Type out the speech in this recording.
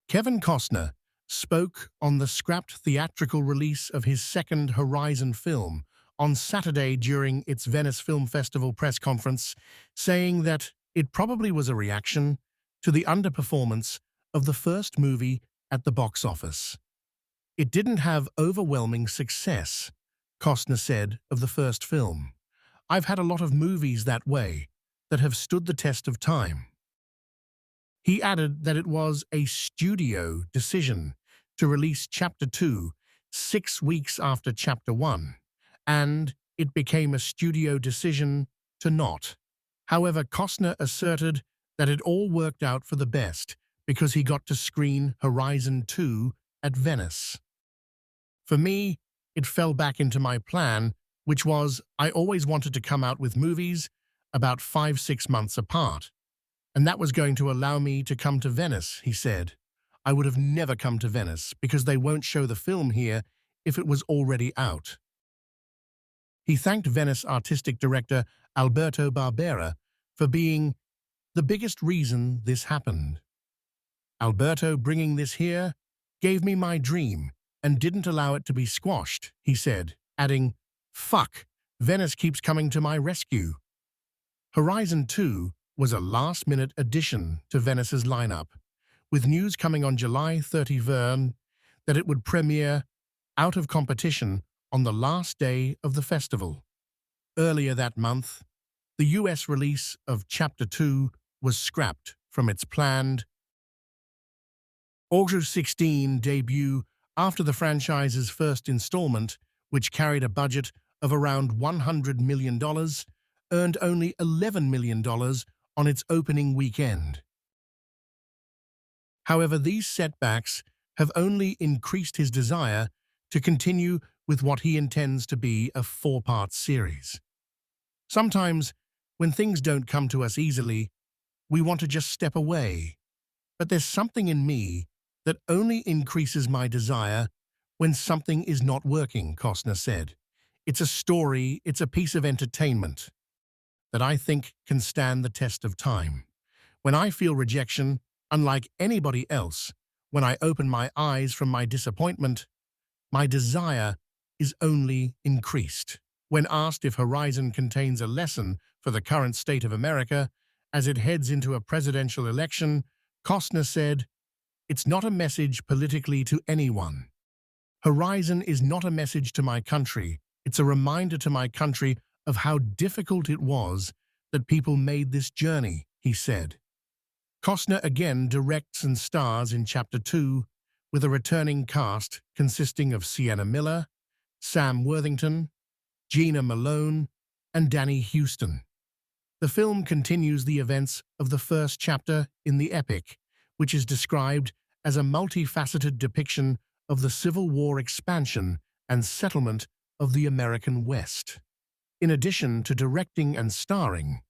Kevin Costner spoke on the scrapped theatrical release of his second Horizon film on Saturday during its Venice Film Festival press conference, saying that it probably was a reaction to the underperformance of the first movie at the box office. It didn't have overwhelming success, Costner said of the first film. I've had a lot of movies that way that have stood the test of time. He added that it was a studio decision to release Chapter 2 6 weeks after Chapter 1, and it became a studio decision to not. However, Costner asserted that it all worked out for the best because he got to screen Horizon 2 at Venice. For me, it fell back into my plan, which was I always wanted to come out with movies about 5-6 months apart. And that was going to allow me to come to Venice, he said. I would have never come to Venice because they won't show the film here if it was already out. He thanked Venice artistic director Alberto Barbera for being the biggest reason this happened. Alberto bringing this here gave me my dream and didn't allow it to be squashed, he said, adding, "Fuck, Venice keeps coming to my rescue." Horizon 2 was a last-minute addition to Venice's lineup, with news coming on July 30 that it would premiere out of competition on the last day of the festival. Earlier that month, the US release of Chapter 2 was scrapped from its planned August 16 debut after the franchise's first installment, which carried a budget of around $100 million, earned only $11 million on its opening weekend. However, these setbacks have only increased his desire to continue with what he intends to be a 4-part series. Sometimes, when things don't come to us easily, we want to just step away. But there's something in me that only increases my desire when something is not working, Costner said. It's a story, it's a piece of entertainment that I think can stand the test of time. When I feel rejection, unlike anybody else, when I open my eyes from my disappointment, my desire is only increased. When asked if Horizon contains a lesson for the current state of America as it heads into a presidential election, Costner said, "It's not a message politically to anyone. Horizon is not a message to my country. It's a reminder to my country of how difficult it was that people made this journey," he said. Costner again directs and stars in Chapter 2 with a returning cast consisting of Sienna Miller, Sam Worthington, Gina Malone, and Danny Houston. The film continues the events of the first chapter in the epic, which is described as a multifaceted depiction of the Civil War expansion and settlement of the American West. In addition to directing and starring,